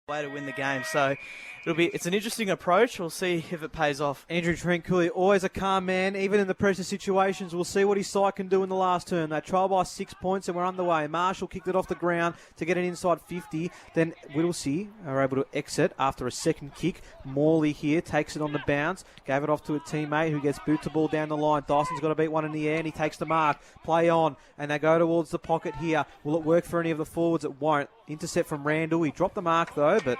way to win the game. So it's an interesting approach. We'll see if it pays off. Andrew Tranquilli, always a calm man, even in the pressure situations. We'll see what his side can do in the last term. They trail by 6 points and we're underway. Marshall kicked it off the ground to get an inside 50. Then Whittlesea are able to exit after a second kick. Morley here takes it on the bounce, gave it off to a teammate who gets boot to ball down the line. Dyson's got to beat one in the air and he takes the mark. Play on and they go towards the pocket here. Will it work for any of the forwards? It won't. Intercept from Randall. He dropped the mark though, but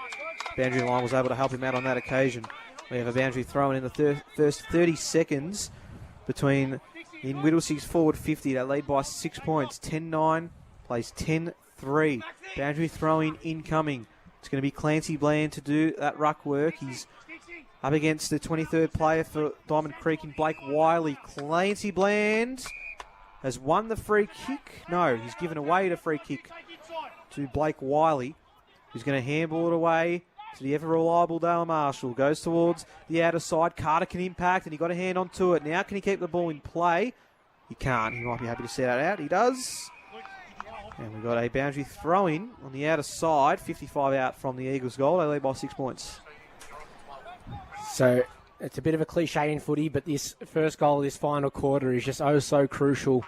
boundary line was able to help him out on that occasion. We have a boundary throw in the first 30 seconds in Whittlesea's forward 50. They lead by 6 points. 10-9, plays 10-3. Boundary throw-in incoming. It's going to be Clancy Bland to do that ruck work. He's up against the 23rd player for Diamond Creek in Blake Wiley. Clancy Bland has won the free kick. No, he's given away the free kick to Blake Wiley, who's going to handball it away to the ever-reliable Dale Marshall. Goes towards the outer side. Carter can impact, and he got a hand onto it. Now can he keep the ball in play? He can't. He might be happy to set it out. He does. And we've got a boundary throw-in on the outer side. 55 out from the Eagles' goal. They lead by 6 points. So it's a bit of a cliche in footy, but this first goal of this final quarter is just so crucial.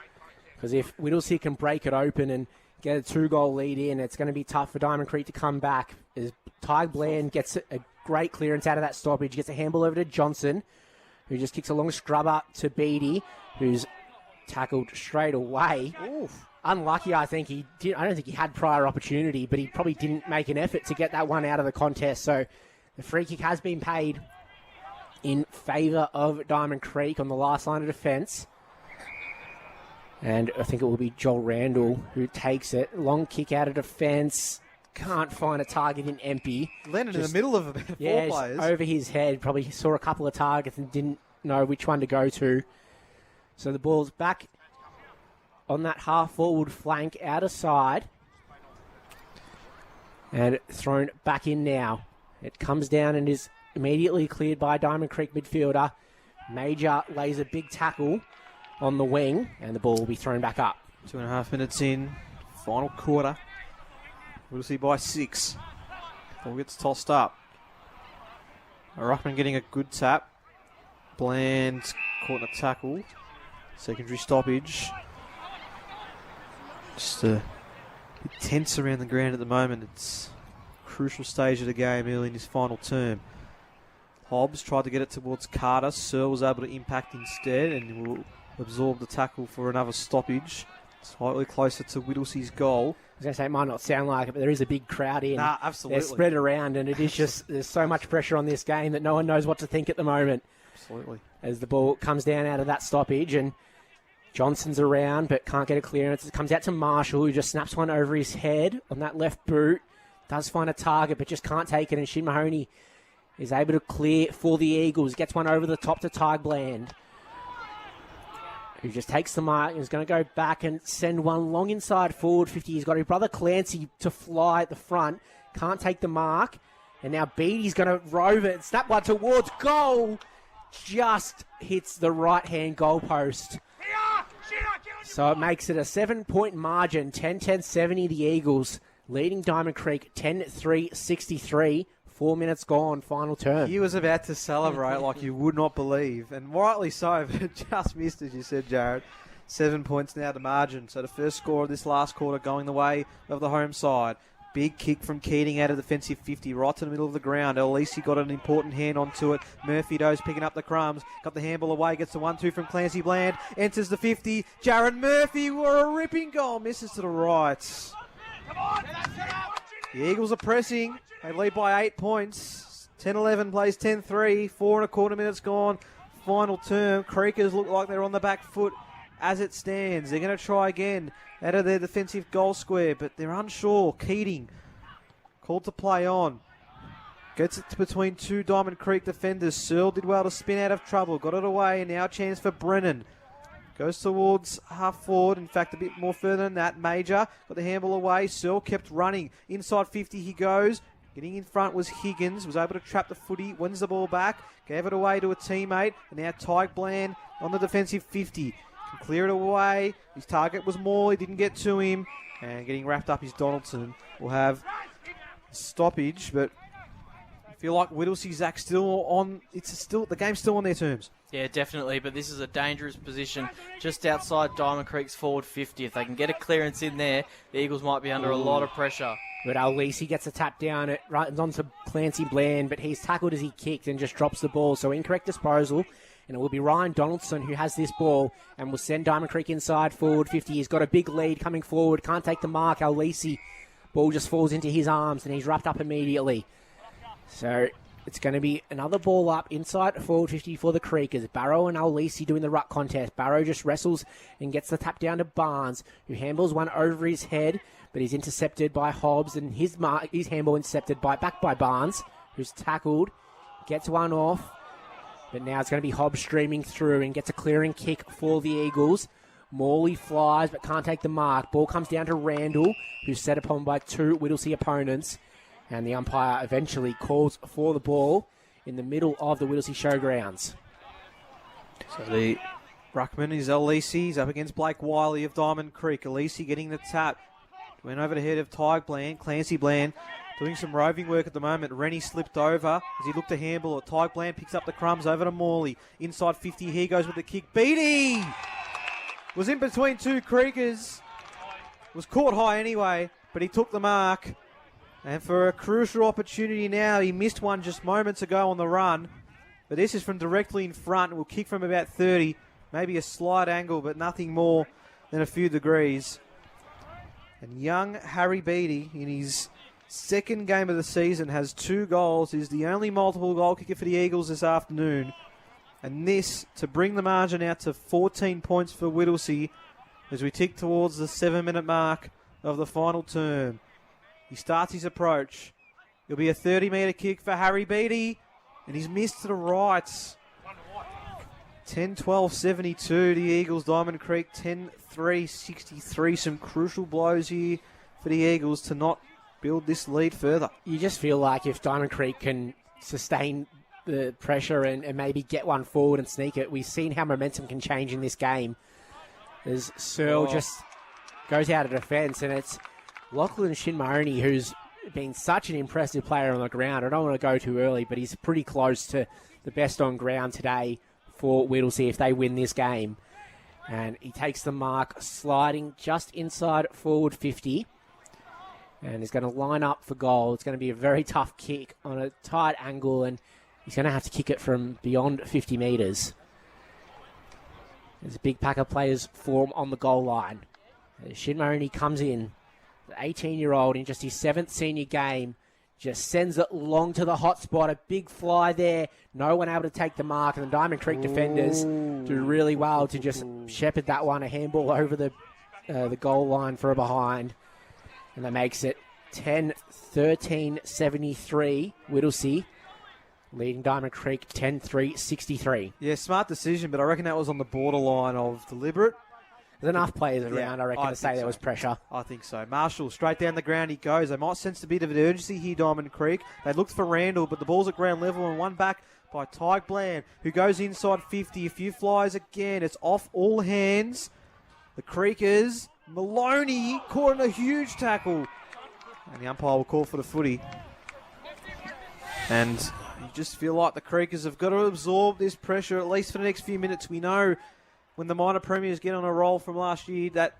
Because if Whittlesea can break it open and get a 2-goal lead in, it's going to be tough for Diamond Creek to come back. As Ty Bland gets a great clearance out of that stoppage, gets a handball over to Johnson, who just kicks a long scrub up to Beattie, who's tackled straight away. Oof. Unlucky, I think. I don't think he had prior opportunity, but he probably didn't make an effort to get that one out of the contest. So the free kick has been paid in favour of Diamond Creek on the last line of defence. And I think it will be Joel Randall who takes it. Long kick out of defence. Can't find a target in empty. Landed in the middle of about 4 players. Over his head. Probably saw a couple of targets and didn't know which one to go to. So the ball's back on that half-forward flank, outer side. And thrown back in now. It comes down and is immediately cleared by Diamond Creek midfielder. Major lays a big tackle on the wing, and the ball will be thrown back up. 2.5 minutes in, final quarter. We'll see by 6. Ball gets tossed up. A ruckman getting a good tap. Bland caught in a tackle. Secondary stoppage. Just a bit tense around the ground at the moment. It's a crucial stage of the game early in this final term. Hobbs tried to get it towards Carter. Searle was able to impact instead and will absorb the tackle for another stoppage. Slightly closer to Whittlesea's goal. I was going to say it might not sound like it, but there is a big crowd in. Nah, absolutely. They're spread around, and it is just, there's so much pressure on this game that no one knows what to think at the moment. Absolutely. As the ball comes down out of that stoppage, and Johnson's around, but can't get a clearance. It comes out to Marshall, who just snaps one over his head on that left boot. Does find a target, but just can't take it, and Shin Mahoney is able to clear for the Eagles. Gets one over the top to Ty Bland, who just takes the mark and is going to go back and send one long inside forward 50. He's got his brother Clancy to fly at the front. Can't take the mark. And now Beattie's going to rove it and snap one towards goal. Just hits the right-hand goalpost. So it makes it a 7-point margin. 10-10-70 the Eagles, leading Diamond Creek 10-3-63. 4 minutes gone, final term. He was about to celebrate like you would not believe, and rightly so, but just missed, as you said, Jared. 7 points now to margin. So the first score of this last quarter going the way of the home side. Big kick from Keating out of defensive 50, right to the middle of the ground. Elise got an important hand onto it. Murphy Doe's picking up the crumbs. Got the handball away, gets the 1-2 from Clancy Bland. Enters the 50. Jared Murphy, what a ripping goal. Misses to the right. The Eagles are pressing. They lead by 8 points. 10-11 plays 10-3. 4.25 minutes gone. Final term. Creekers look like they're on the back foot as it stands. They're going to try again out of their defensive goal square, but they're unsure. Keating called to play on. Gets it to between two Diamond Creek defenders. Searle did well to spin out of trouble. Got it away. Now a chance for Brennan. Goes towards half forward. In fact, a bit more further than that. Major got the handball away. Searle kept running. Inside 50 he goes. Getting in front was Higgins. Was able to trap the footy. Wins the ball back. Gave it away to a teammate. And now Tyke Bland on the defensive 50. Can clear it away. His target was Morley. Didn't get to him. And getting wrapped up is Donaldson. We'll have stoppage, but I feel like Whittlesea, Zach, still on. The game's still on their terms. Yeah, definitely, but this is a dangerous position just outside Diamond Creek's forward 50. If they can get a clearance in there, the Eagles might be under a lot of pressure. But Alisi gets a tap down. It runs onto Clancy Bland, but he's tackled as he kicked and just drops the ball. So incorrect disposal. And it will be Ryan Donaldson who has this ball and will send Diamond Creek inside forward 50. He's got a big lead coming forward. Can't take the mark. Alisi. Ball just falls into his arms and he's wrapped up immediately. So it's going to be another ball up inside forward 50 for the Creekers. Barrow and Alisi doing the ruck contest. Barrow just wrestles and gets the tap down to Barnes, who handballs one over his head, but he's intercepted by Hobbs, and his handball intercepted back by Barnes, who's tackled, gets one off, but now it's going to be Hobbs streaming through and gets a clearing kick for the Eagles. Morley flies but can't take the mark. Ball comes down to Randall, who's set upon by two Whittlesea opponents. And the umpire eventually calls for the ball in the middle of the Whittlesea Showgrounds. So the ruckman is Alisi. He's up against Blake Wiley of Diamond Creek. Alisi getting the tap. Went over the head of Tyg Bland. Clancy Bland doing some roving work at the moment. Rennie slipped over as he looked to handball it. Tyg Bland picks up the crumbs over to Morley. Inside 50, he goes with the kick. Beatty was in between two Creekers. Was caught high anyway, but he took the mark. And for a crucial opportunity now, he missed one just moments ago on the run. But this is from directly in front. Will kick from about 30. Maybe a slight angle, but nothing more than a few degrees. And young Harry Beatty, in his second game of the season, has 2 goals. Is the only multiple goal kicker for the Eagles this afternoon. And this to bring the margin out to 14 points for Whittlesea as we tick towards the 7-minute mark of the final term. He starts his approach. It'll be a 30-metre kick for Harry Beatty, and he's missed to the right. 10-12-72, the Eagles. Diamond Creek 10-3-63. Some crucial blows here for the Eagles to not build this lead further. You just feel like if Diamond Creek can sustain the pressure and maybe get one forward and sneak it, we've seen how momentum can change in this game. As Searle just goes out of defence, and it's Lachlan Shinmaroni, who's been such an impressive player on the ground. I don't want to go too early, but he's pretty close to the best on ground today for Whittlesea if they win this game. And he takes the mark, sliding just inside forward 50. And he's going to line up for goal. It's going to be a very tough kick on a tight angle, and he's going to have to kick it from beyond 50 metres. There's a big pack of players form on the goal line. Shinmaroni comes in. The 18-year-old in just his 7th senior game just sends it long to the hot spot. A big fly there. No one able to take the mark. And the Diamond Creek defenders do really well to just shepherd that one. A handball over the goal line for a behind. And that makes it 10-13-73. Whittlesea leading Diamond Creek 10-3-63. Yeah, smart decision, but I reckon that was on the borderline of deliberate. There's enough players around, I reckon, to say there was pressure. I think so. Marshall, straight down the ground he goes. They might sense a bit of an urgency here, Diamond Creek. They looked for Randall, but the ball's at ground level and one back by Tyg Bland, who goes inside 50. A few flies again. It's off all hands. The Creekers, Maloney caught in a huge tackle. And the umpire will call for the footy. And you just feel like the Creekers have got to absorb this pressure, at least for the next few minutes. We know when the minor premiers get on a roll from last year that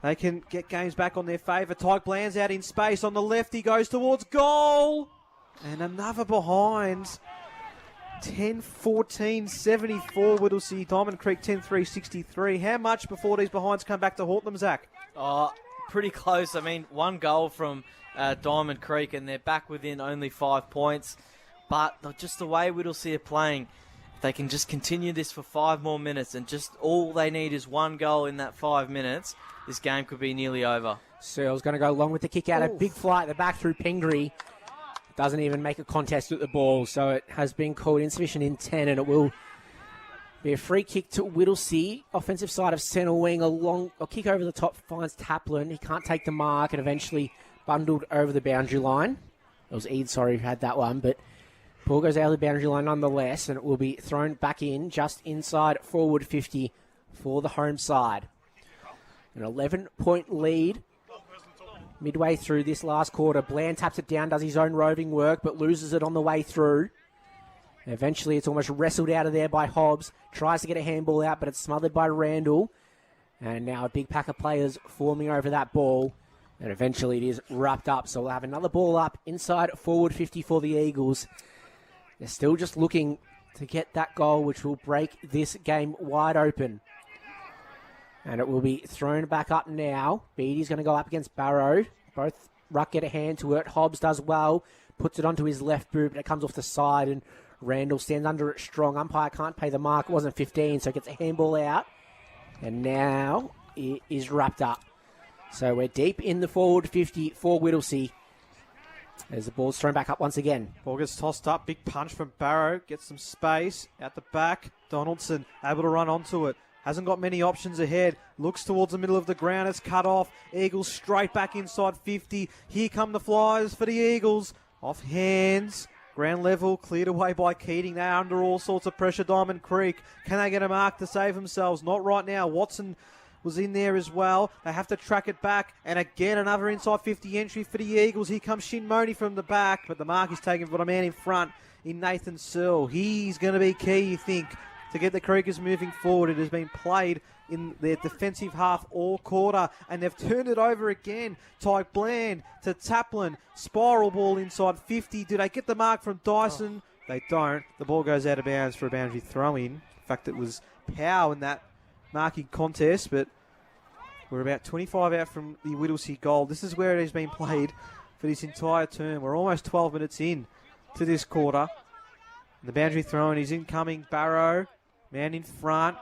they can get games back on their favour. Tyg Bland's out in space on the left. He goes towards goal. And another behind. 10-14-74 Whittlesea. Diamond Creek 10-3-63. How much before these behinds come back to haunt them, Zach? Oh, pretty close. I mean, 1 goal from Diamond Creek and they're back within only 5 points. But just the way Whittlesea are playing, they can just continue this for 5 more minutes and just all they need is 1 goal in that 5 minutes. This game could be nearly over. Searle's going to go long with the kick out. A big fly at the back through Pingree. Doesn't even make a contest with the ball, so it has been called insufficient intent, and it will be a free kick to Whittlesea. Offensive side of centre wing. A kick over the top finds Taplin. He can't take the mark and eventually bundled over the boundary line. It was Eid, who had that one, but ball goes out of the boundary line nonetheless, and it will be thrown back in just inside forward 50 for the home side. An 11-point lead midway through this last quarter. Bland taps it down, does his own roving work, but loses it on the way through. Eventually, it's almost wrestled out of there by Hobbs. Tries to get a handball out, but it's smothered by Randall. And now a big pack of players forming over that ball. And eventually it is wrapped up. So we'll have another ball up inside forward 50 for the Eagles. They're still just looking to get that goal, which will break this game wide open. And it will be thrown back up now. Beatty's going to go up against Barrow. Both ruck get a hand to it. Hobbs does well. Puts it onto his left boot, but it comes off the side. And Randall stands under it strong. Umpire can't pay the mark. It wasn't 15, so gets a handball out. And now it is wrapped up. So we're deep in the forward 50 for Whittlesea. As the ball's thrown back up once again. Ball gets tossed up. Big punch from Barrow. Gets some space. Out the back. Donaldson able to run onto it. Hasn't got many options ahead. Looks towards the middle of the ground. It's cut off. Eagles straight back inside 50. Here come the Flyers for the Eagles. Off hands. Ground level. Cleared away by Keating. They're under all sorts of pressure. Diamond Creek. Can they get a mark to save themselves? Not right now. Watson was in there as well. They have to track it back. And again, another inside 50 entry for the Eagles. Here comes Shin Moni from the back. But the mark is taken for a man in front in Nathan Searle. He's going to be key, you think, to get the Creekers moving forward. It has been played in their defensive half all quarter, and they've turned it over again. Tyke Bland to Taplin. Spiral ball inside 50. Do they get the mark from Dyson? They don't. The ball goes out of bounds for a boundary throw-in. In fact, it was Powell in that marking contest, but we're about 25 out from the Whittlesea goal. This is where it has been played for this entire term. We're almost 12 minutes in to this quarter. And the boundary throw-in is incoming. Barrow, man in front,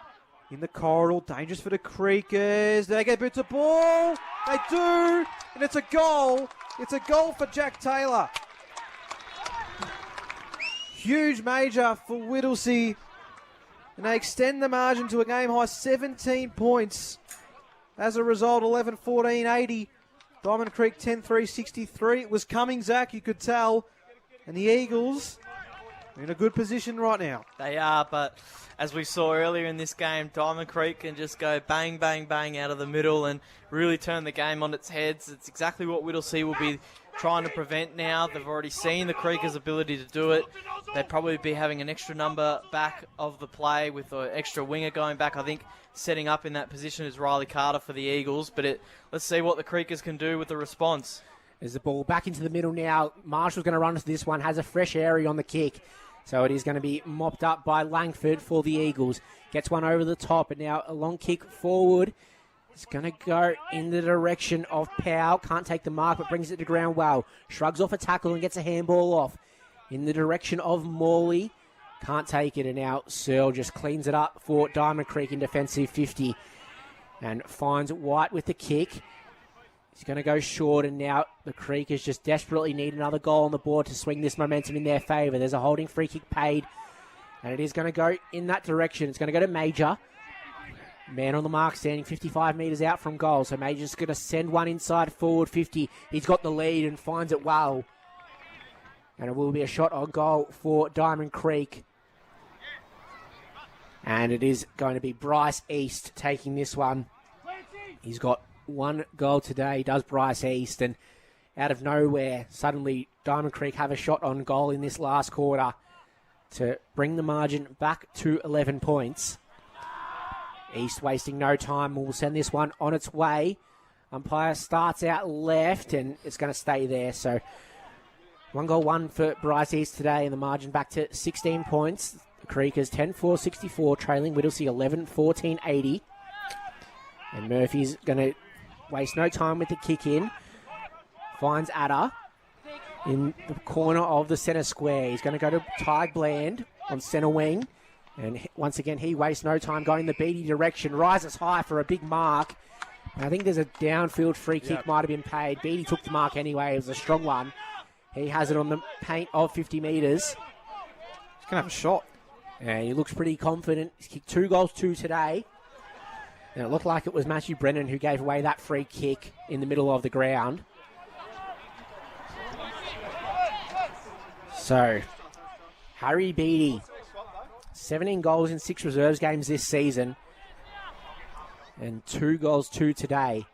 in the corridor. Dangerous for the Creekers. Do they get boots of ball? They do, and it's a goal. It's a goal for Jack Taylor. Huge major for Whittlesea. And they extend the margin to a game-high 17 points. As a result, 11-14-80. Diamond Creek 10-3-63. It was coming, Zach, you could tell. And the Eagles are in a good position right now. They are, but as we saw earlier in this game, Diamond Creek can just go bang, bang, bang out of the middle and really turn the game on its heads. It's exactly what Whittlesea will be trying to prevent now. They've already seen the Creekers' ability to do it. They'd probably be having an extra number back of the play with an extra winger going back. I think setting up in that position is Riley Carter for the Eagles. But let's see what the Creekers can do with the response. There's the ball back into the middle now. Marshall's going to run to this one. Has a fresh area on the kick. So it is going to be mopped up by Langford for the Eagles. Gets one over the top, and now a long kick forward. It's going to go in the direction of Powell. Can't take the mark, but brings it to ground well. Shrugs off a tackle and gets a handball off. In the direction of Morley. Can't take it, and now Searle just cleans it up for Diamond Creek in defensive 50. And finds White with the kick. He's going to go short, and now the Creekers just desperately need another goal on the board to swing this momentum in their favour. There's a holding free kick paid, and it is going to go in that direction. It's going to go to Major. Man on the mark, standing 55 metres out from goal. So Major's going to send one inside forward 50. He's got the lead and finds it well. And it will be a shot on goal for Diamond Creek. And it is going to be Bryce East taking this one. He's got one goal today, does Bryce East, and out of nowhere, suddenly Diamond Creek have a shot on goal in this last quarter to bring the margin back to 11 points. East wasting no time, will send this one on its way. Umpire starts out left, and it's going to stay there. So 1 goal, 1 for Bryce East today, and the margin back to 16 points. The Creekers 10-4-64, trailing Whittlesea 11-14-80. And Murphy's going to waste no time with the kick in. Finds Adder in the corner of the centre square. He's going to go to Tyke Bland on centre wing. And once again, he wastes no time going the Beatty direction. Rises high for a big mark. And I think there's a downfield free kick might have been paid. Beatty took the mark anyway. It was a strong one. He has it on the paint of 50 metres. He's going to have a shot. And he looks pretty confident. He's kicked 2 goals, 2 today. And it looked like it was Matthew Brennan who gave away that free kick in the middle of the ground. So, Harry Beatty, 17 goals in 6 reserves games this season. And 2 goals, 2 today.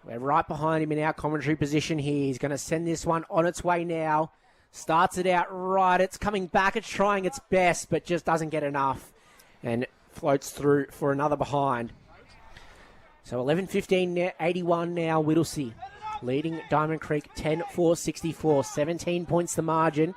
We're right behind him in our commentary position here. He's going to send this one on its way now. Starts it out right. It's coming back. It's trying its best, but just doesn't get enough. And floats through for another behind. So 11-15, 81 now, Whittlesea. Leading Diamond Creek 10-4-64. 17 points the margin.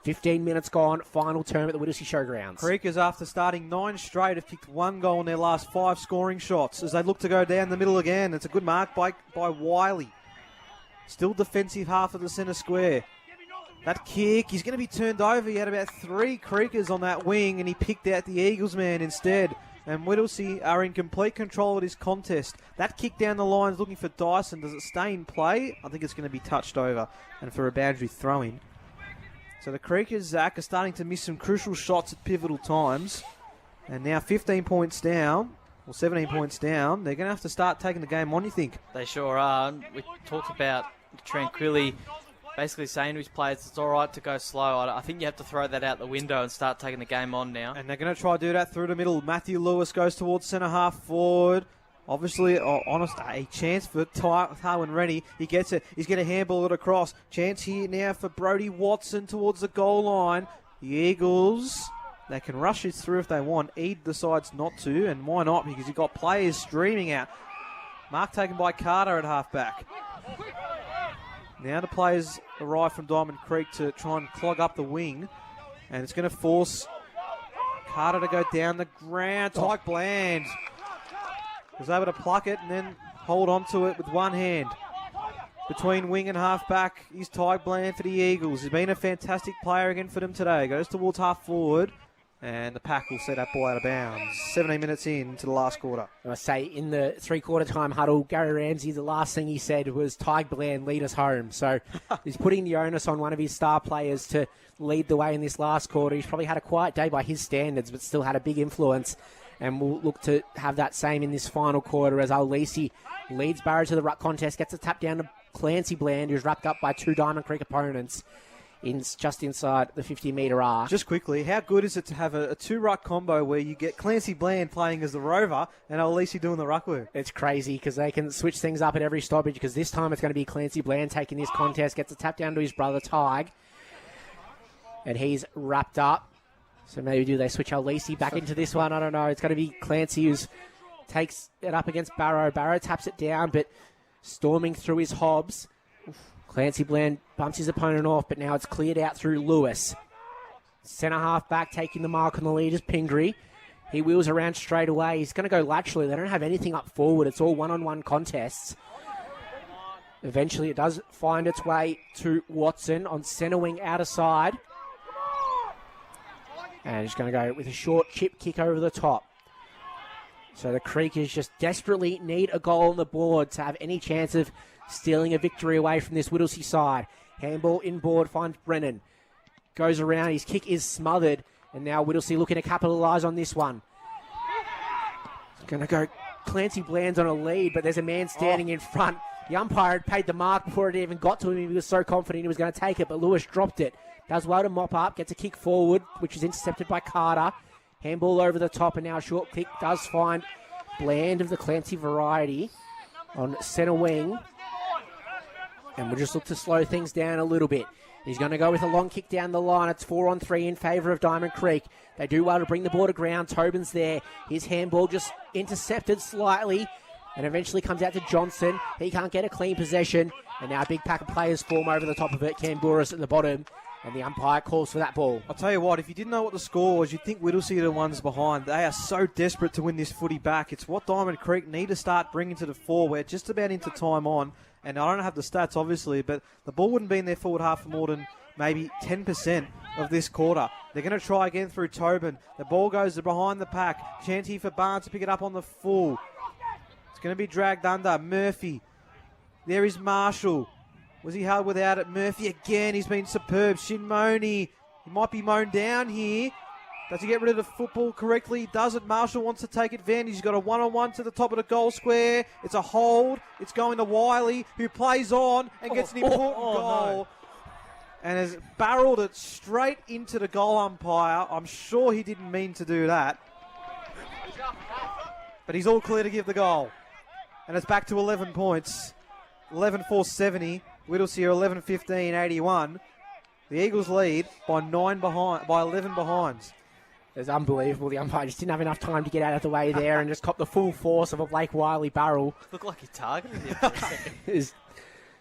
15 minutes gone. Final term at the Whittlesea Showgrounds. Creekers, after starting 9 straight, have kicked 1 goal in their last 5 scoring shots as they look to go down the middle again. It's a good mark by Wiley. Still defensive half of the centre square. That kick, he's going to be turned over. He had about 3 Creekers on that wing, and he picked out the Eagles man instead. And Whittlesea are in complete control of this contest. That kick down the line is looking for Dyson. Does it stay in play? I think it's going to be touched over and for a boundary throw-in. So the Creekers, Zach, are starting to miss some crucial shots at pivotal times. And now 15 points down, or 17 points down. They're going to have to start taking the game on, you think? They sure are. We talked about Tranquilli basically saying to his players it's all right to go slow. I think you have to throw that out the window and start taking the game on now. And they're going to try to do that through the middle. Matthew Lewis goes towards centre half forward. Obviously, a chance for Tarwin Rennie. He gets it. He's going to handball it across. Chance here now for Brody Watson towards the goal line. The Eagles, they can rush it through if they want. Eade decides not to, and why not? Because you've got players streaming out. Mark taken by Carter at half-back. Now the players arrive from Diamond Creek to try and clog up the wing. And it's going to force Carter to go down the ground. Tyke Bland was able to pluck it and then hold on to it with one hand. Between wing and half-back is Tyke Bland for the Eagles. He's been a fantastic player again for them today. Goes towards half-forward. And the pack will set that ball out of bounds. 17 minutes into the last quarter. I say in the three-quarter time huddle, Gary Ramsey, the last thing he said was, Tyke Bland, lead us home. So he's putting the onus on one of his star players to lead the way in this last quarter. He's probably had a quiet day by his standards, but still had a big influence. And we'll look to have that same in this final quarter as Whittlesea leads Barrow to the ruck contest, gets a tap down to Clancy Bland, who's wrapped up by 2 Diamond Creek opponents. Just inside the 50-metre arc. Just quickly, how good is it to have a 2-ruck combo where you get Clancy Bland playing as the rover and Whittlesea doing the ruck work? It's crazy because they can switch things up at every stoppage because this time it's going to be Clancy Bland taking this contest, gets a tap down to his brother Tig, and he's wrapped up. So maybe do they switch Whittlesea back into this one? I don't know. It's going to be Clancy who takes it up against Barrow. Barrow taps it down, but storming through his hobs. Clancy Bland bumps his opponent off, but now it's cleared out through Lewis. Centre half back taking the mark on the lead is Pingree. He wheels around straight away. He's going to go laterally. They don't have anything up forward. It's all one-on-one contests. Eventually it does find its way to Watson on centre wing outer side. And he's going to go with a short chip kick over the top. So the Creekers just desperately need a goal on the board to have any chance of stealing a victory away from this Whittlesea side. Handball inboard finds Brennan. Goes around. His kick is smothered. And now Whittlesea looking to capitalise on this one. It's going to go. Clancy Bland's on a lead, but there's a man standing in front. The umpire had paid the mark before it even got to him. He was so confident he was going to take it, but Lewis dropped it. Does well to mop up. Gets a kick forward, which is intercepted by Carter. Handball over the top, and now a short kick does find Bland of the Clancy variety on centre wing. And we'll just look to slow things down a little bit. He's going to go with a long kick down the line. It's 4-on-3 in favour of Diamond Creek. They do well to bring the ball to ground. Tobin's there. His handball just intercepted slightly and eventually comes out to Johnson. He can't get a clean possession. And now a big pack of players form over the top of it. Camburas at the bottom. And the umpire calls for that ball. I'll tell you what, if you didn't know what the score was, you'd think Whittlesea are the ones behind. They are so desperate to win this footy back. It's what Diamond Creek need to start bringing to the fore. We're just about into time on. And I don't have the stats, obviously, but the ball wouldn't be in their forward half for more than maybe 10% of this quarter. They're going to try again through Tobin. The ball goes behind the pack. Chance here for Barnes to pick it up on the full. It's going to be dragged under. Murphy. There is Marshall. Was he held without it? Murphy again. He's been superb. Shinmoni. He might be mown down here. Does he get rid of the football correctly? He doesn't. Marshall wants to take advantage. He's got a one-on-one to the top of the goal square. It's a hold. It's going to Wiley, who plays on and gets an important goal. No. And has barreled it straight into the goal umpire. I'm sure he didn't mean to do that. But he's all clear to give the goal. And it's back to 11 points. 11-4-70. Whittlesea 11-15-81. The Eagles lead by 11 behinds. It was unbelievable. The umpire just didn't have enough time to get out of the way there and just caught the full force of a Blake Wiley barrel. Looked like he targeted him for a second.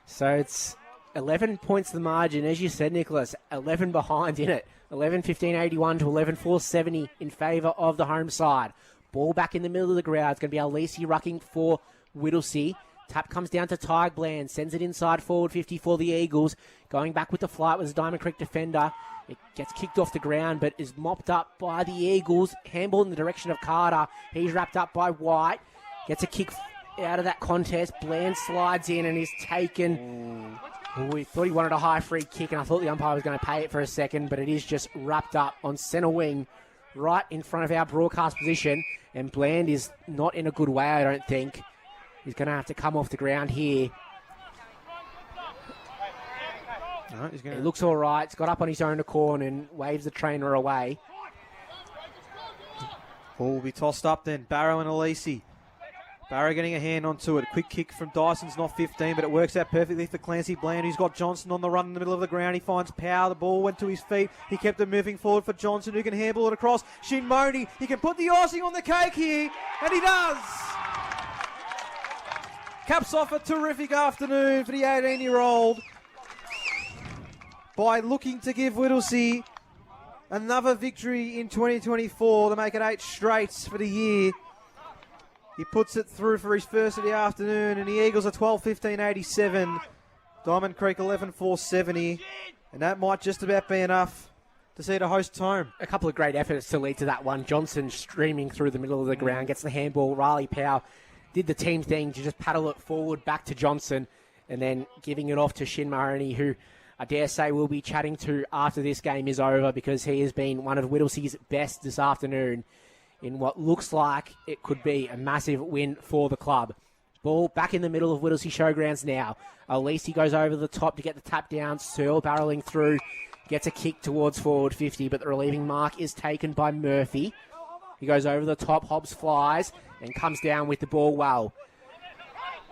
So it's 11 points the margin. As you said, Nicholas, 11 behind in it. 11-15-81 to 11-4-70 in favour of the home side. Ball back in the middle of the ground. It's going to be Alesi rucking for Whittlesea. Tap comes down to Tig Bland. Sends it inside forward 50 for the Eagles. Going back with the flight was a Diamond Creek defender. It gets kicked off the ground but is mopped up by the Eagles. Handball in the direction of Carter. He's wrapped up by White. Gets a kick out of that contest. Bland slides in and is taken. We thought he wanted a high free kick, and I thought the umpire was going to pay it for a second, but it is just wrapped up on centre wing right in front of our broadcast position, and Bland is not in a good way, I don't think. He's going to have to come off the ground here. No, It looks all right. He's got up on his own accord and waves the trainer away. Ball will be tossed up then. Barrow and Alesi. Barrow getting a hand onto it. Quick kick from Dyson's not 15, but it works out perfectly for Clancy Bland, who's got Johnson on the run in the middle of the ground. He finds power. The ball went to his feet. He kept it moving forward for Johnson, who can handball it across. Shin Money, he can put the icing on the cake here, and he does. Caps off a terrific afternoon for the 18-year-old by looking to give Whittlesea another victory in 2024 to make it 8 straights for the year. He puts it through for his first of the afternoon, and the Eagles are 12-15-87. Diamond Creek 11-4-70, and that might just about be enough to see the hosts home. A couple of great efforts to lead to that one. Johnson streaming through the middle of the ground, gets the handball. Riley Powell did the team thing to just paddle it forward back to Johnson, and then giving it off to Shin Mahoney, who I dare say we'll be chatting to after this game is over, because he has been one of Whittlesea's best this afternoon in what looks like it could be a massive win for the club. Ball back in the middle of Whittlesea Showgrounds now. Alesi goes over the top to get the tap down. Searle barreling through. Gets a kick towards forward 50, but the relieving mark is taken by Murphy. He goes over the top. Hobbs flies and comes down with the ball well.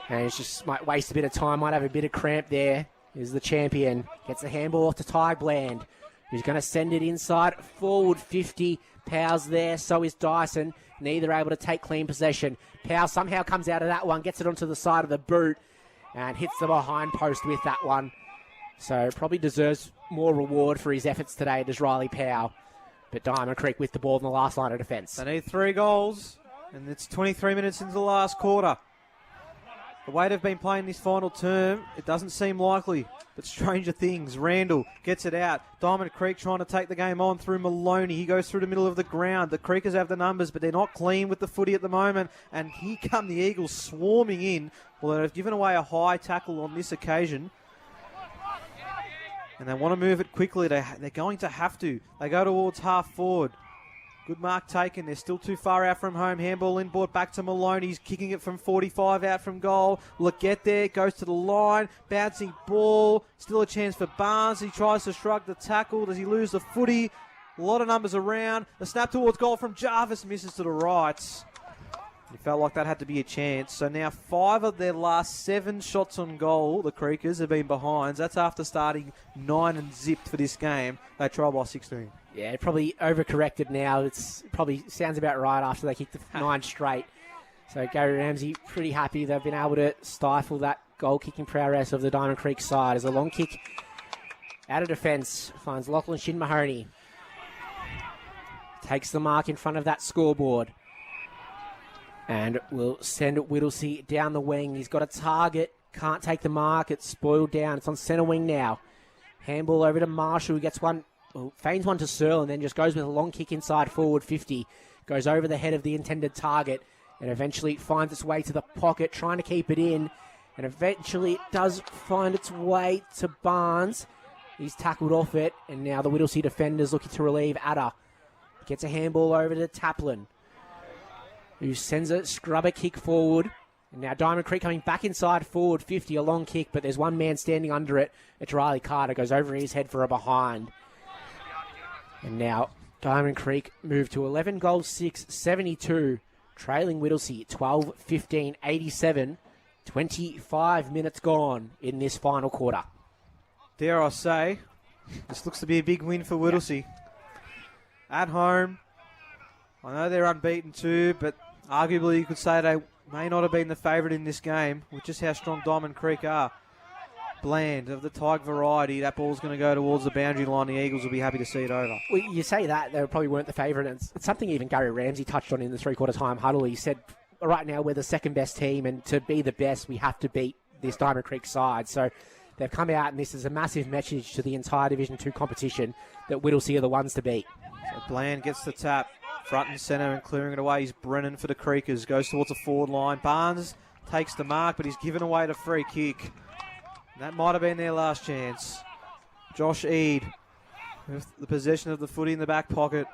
And it's just might waste a bit of time. Might have a bit of cramp there. Is the champion. Gets the handball off to Tig Bland, who's going to send it inside forward 50. Powell's there, so is Dyson. Neither able to take clean possession. Powell somehow comes out of that one, gets it onto the side of the boot, and hits the behind post with that one. So probably deserves more reward for his efforts today, does Riley Powell. But Diamond Creek with the ball in the last line of defence. They need 3 goals, and it's 23 minutes into the last quarter. The way they've been playing this final term, it doesn't seem likely. But stranger things. Randall gets it out. Diamond Creek trying to take the game on through Maloney. He goes through the middle of the ground. The Creekers have the numbers, but they're not clean with the footy at the moment. And here come the Eagles swarming in. Well, they've given away a high tackle on this occasion. And they want to move it quickly. They're going to have to. They go towards half forward. Good mark taken. They're still too far out from home. Handball inboard back to Maloney. He's kicking it from 45 out from goal. Will it get there? Goes to the line. Bouncing ball. Still a chance for Barnes. He tries to shrug the tackle. Does he lose the footy? A lot of numbers around. The snap towards goal from Jarvis misses to the right. It felt like that had to be a chance. So now 5 of their last 7 shots on goal, the Creekers, have been behinds. That's after starting 9 and zipped for this game. They trial by 16. Yeah, probably overcorrected now. It's probably sounds about right after they kicked the 9 straight. So Gary Ramsey pretty happy they've been able to stifle that goal-kicking prowess of the Diamond Creek side. As a long kick out of defence finds Lachlan Shin Mahoney. Takes the mark in front of that scoreboard. And will send Whittlesea down the wing. He's got a target. Can't take the mark. It's spoiled down. It's on centre wing now. Handball over to Marshall, who gets one. Well, feigns one to Searle and then just goes with a long kick inside forward 50. Goes over the head of the intended target and eventually finds its way to the pocket, trying to keep it in. And eventually it does find its way to Barnes. He's tackled off it, and now the Whittlesea defenders looking to relieve Adder. Gets a handball over to Taplin, who sends a scrubber kick forward. And now Diamond Creek coming back inside forward 50, a long kick, but there's one man standing under it. It's Riley Carter, goes over his head for a behind. And now Diamond Creek move to 11 goals, 6, 72, trailing Whittlesea 12-15, 87 25 minutes gone in this final quarter. Dare I say, this looks to be a big win for Whittlesea. At home, I know they're unbeaten too, but arguably you could say they may not have been the favourite in this game with just how strong Diamond Creek are. Bland, of the Tig variety, that ball's going to go towards the boundary line. The Eagles will be happy to see it over. Well, you say that, they probably weren't the favourite. It's something even Gary Ramsey touched on in the three-quarter time huddle. He said, right now we're the second best team, and to be the best, we have to beat this Diamond Creek side. So they've come out, and this is a massive message to the entire Division 2 competition that Whittlesea are the ones to beat. So Bland gets the tap, front and centre, and clearing it away is Brennan for the Creekers. Goes towards the forward line. Barnes takes the mark, but he's given away the free kick. That might have been their last chance. Josh Eade with the possession of the footy in the back pocket.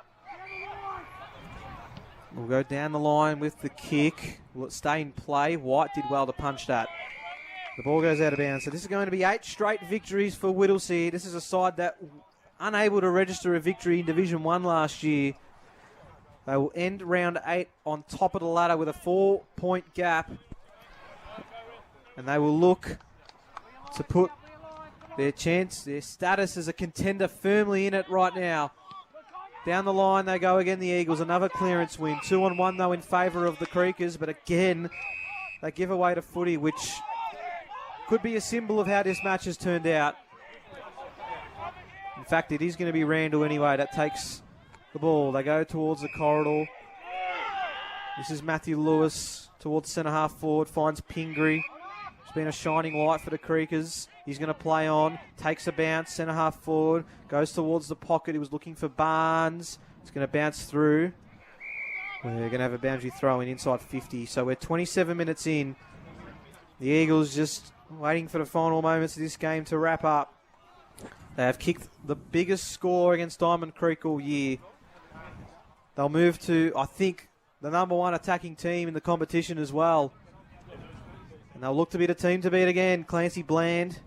We'll go down the line with the kick. Will it stay in play? White did well to punch that. The ball goes out of bounds. So this is going to be 8 straight victories for Whittlesea. This is a side that unable to register a victory in Division 1 last year. They will end round 8 on top of the ladder with a 4-point gap. And they will look to put their status as a contender firmly in it right now. Down the line they go again, the Eagles. Another clearance win. 2-on-1 though in favour of the Creekers, but again they give away the footy, which could be a symbol of how this match has turned out. In fact, it is going to be Randall anyway that takes the ball. They go towards the corridor. This is Matthew Lewis towards centre half forward, finds Pingree. Been a shining light for the Creekers. He's going to play on, takes a bounce, centre half forward, goes towards the pocket. He was looking for Barnes. He's going to bounce through. We're going to have a boundary throw in inside 50. So we're 27 minutes in. The Eagles just waiting for the final moments of this game to wrap up. They have kicked the biggest score against Diamond Creek all year. They'll move to, I think, the number 1 attacking team in the competition as well. And they'll look to be the team to beat again. Clancy Bland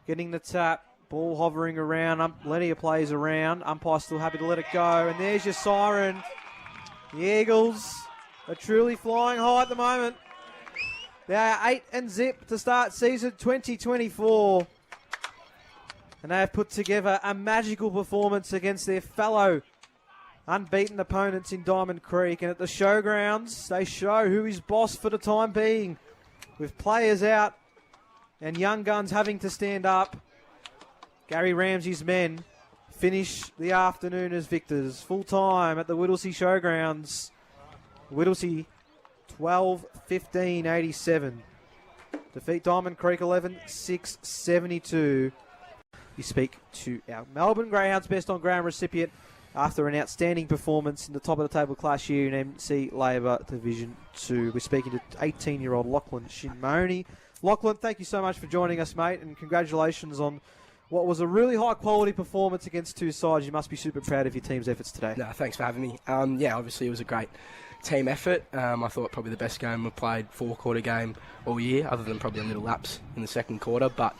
getting the tap. Ball hovering around. Plenty of plays around. Umpire still happy to let it go. And there's your siren. The Eagles are truly flying high at the moment. They are 8-0 to start season 2024. And they have put together a magical performance against their fellow unbeaten opponents in Diamond Creek. And at the showgrounds, they show who is boss for the time being. With players out and young guns having to stand up, Gary Ramsey's men finish the afternoon as victors. Full time at the Whittlesea Showgrounds. Whittlesea 12-15-87. Defeat Diamond Creek 11-6-72. We speak to our Melbourne Greyhounds Best on Ground recipient after an outstanding performance in the top of the table class year in MC Labour Division 2. We're speaking to 18-year-old Lachlan Shinmoni. Lachlan, thank you so much for joining us, mate, and congratulations on what was a really high-quality performance against two sides. You must be super proud of your team's efforts today. No, thanks for having me. Obviously it was a great team effort. I thought probably the best game we played, four-quarter game all year, other than probably a little lapse in the second quarter, but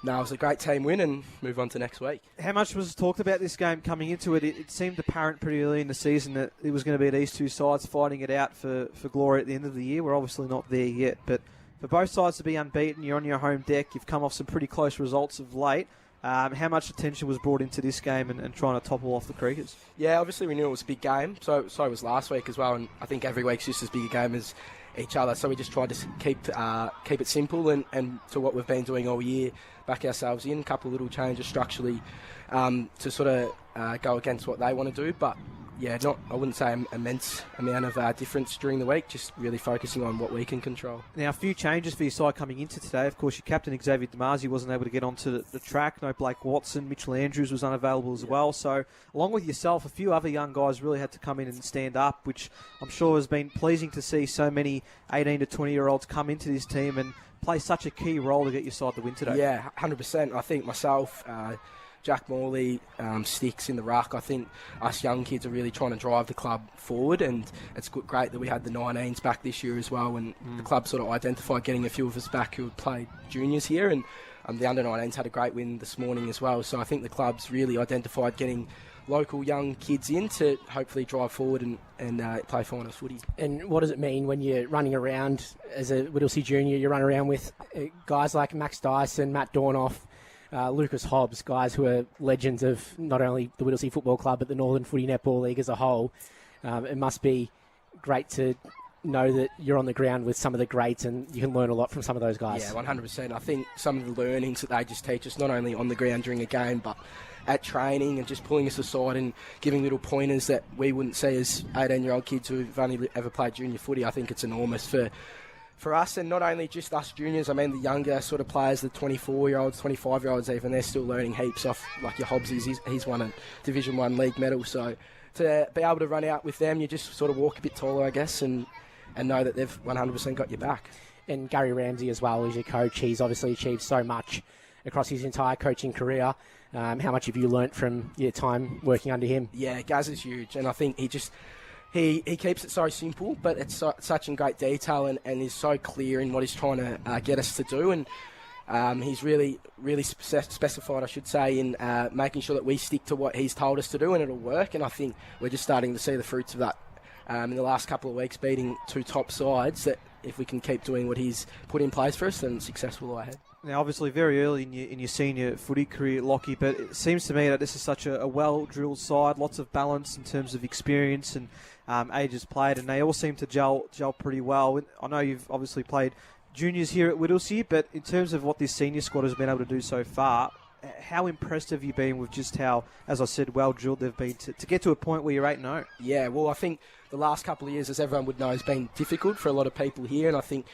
no, it was a great team win and move on to next week. How much was talked about this game coming into it? It seemed apparent pretty early in the season that it was going to be these two sides fighting it out for glory at the end of the year. We're obviously not there yet, but for both sides to be unbeaten, you're on your home deck, you've come off some pretty close results of late. How much attention was brought into this game and trying to topple off the Creekers? Yeah, obviously we knew it was a big game, so was last week as well, and I think every week's just as big a game as each other, so we just tried to keep it simple and to what we've been doing all year, back ourselves in, a couple of little changes structurally to sort of go against what they want to do, but yeah, I wouldn't say an immense amount of difference during the week, just really focusing on what we can control. Now, a few changes for your side coming into today. Of course, your captain, Xavier Damasi, wasn't able to get onto the track. No Blake Watson. Mitchell Andrews was unavailable as well. So, along with yourself, a few other young guys really had to come in and stand up, which I'm sure has been pleasing to see so many 18 to 20-year-olds come into this team and play such a key role to get your side the win today. Yeah, 100%. I think myself, Jack Morley, Sticks in the ruck. I think us young kids are really trying to drive the club forward, and it's great that we had the 19s back this year as well, and the club sort of identified getting a few of us back who had played juniors here, and The under-19s had a great win this morning as well. So I think the club's really identified getting local young kids in to hopefully drive forward and play finals footy. And what does it mean when you're running around as a Whittlesea junior? You run around with guys like Max Dyson, Matt Dornoff, Lucas Hobbs, guys who are legends of not only the Whittlesea Football Club but the Northern Footy Netball League as a whole. It must be great to know that you're on the ground with some of the greats and you can learn a lot from some of those guys. Yeah, 100%. I think some of the learnings that they just teach us, not only on the ground during a game, but at training and just pulling us aside and giving little pointers that we wouldn't see as 18-year-old kids who've only ever played junior footy. I think it's enormous for us, and not only just us juniors. I mean, the younger sort of players, the 24-year-olds, 25-year-olds even, they're still learning heaps off, like your Hobbs is. He's won a Division 1 league medal, so to be able to run out with them, you just sort of walk a bit taller, I guess, and know that they've 100% got your back. And Gary Ramsey as well is your coach. He's obviously achieved so much across his entire coaching career. How much have you learnt from your time working under him? Yeah, Gaz is huge, and I think he keeps it so simple, but it's such in great detail and is so clear in what he's trying to get us to do. And he's really specified, I should say, in making sure that we stick to what he's told us to do, and it'll work. And I think we're just starting to see the fruits of that in the last couple of weeks, beating two top sides, that if we can keep doing what he's put in place for us, then successful ahead. Now, obviously, very early in your senior footy career, Lockie, but it seems to me that this is such a well-drilled side, lots of balance in terms of experience and ages played, and they all seem to gel pretty well. I know you've obviously played juniors here at Whittlesea, but in terms of what this senior squad has been able to do so far, how impressed have you been with just how, as I said, well-drilled they've been to get to a point where you're 8-0? Yeah, well, I think the last couple of years, as everyone would know, has been difficult for a lot of people here, and I think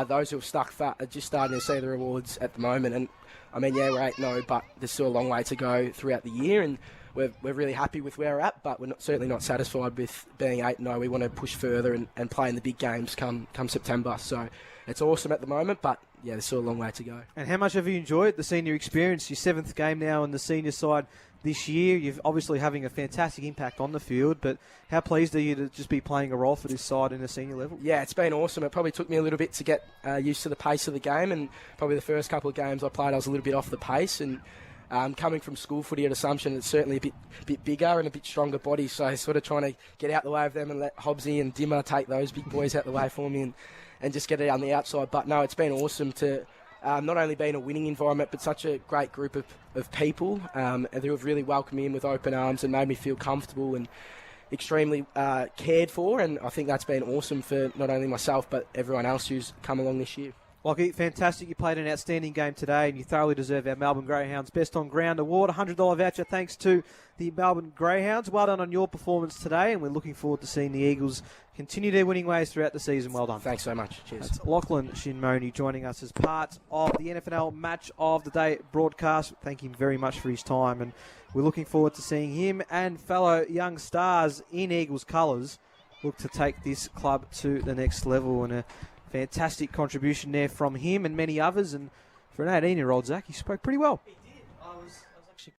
those who have stuck fat are just starting to see the rewards at the moment. And I mean, yeah, we're 8-0, but there's still a long way to go throughout the year, and we're really happy with where we're at, but we're certainly not satisfied with being 8-0. We want to push further and play in the big games come September. So it's awesome at the moment, but yeah, there's still a long way to go. And how much have you enjoyed the senior experience? Your 7th game now in the senior side this year. You're obviously having a fantastic impact on the field, but how pleased are you to just be playing a role for this side in the senior level? Yeah, it's been awesome. It probably took me a little bit to get used to the pace of the game, and probably the first couple of games I played, I was a little bit off the pace, and coming from school footy at Assumption, it's certainly a bit bigger and a bit stronger body, so sort of trying to get out the way of them and let Hobbsy and Dimmer take those big boys out the way for me and just get it on the outside. But no, it's been awesome to not only be in a winning environment, but such a great group of people who have really welcomed me in with open arms and made me feel comfortable and extremely cared for. And I think that's been awesome for not only myself, but everyone else who's come along this year. Lockie, fantastic. You played an outstanding game today, and you thoroughly deserve our Melbourne Greyhounds Best on Ground Award. $100 voucher thanks to the Melbourne Greyhounds. Well done on your performance today, and we're looking forward to seeing the Eagles continue their winning ways throughout the season. Well done. Thanks so much. Cheers. That's Lachlan Shinmoni joining us as part of the NFL Match of the Day broadcast. Thank him very much for his time, and we're looking forward to seeing him and fellow young stars in Eagles colours look to take this club to the next level. And a fantastic contribution there from him and many others. And for an 18-year-old, Zach, he spoke pretty well.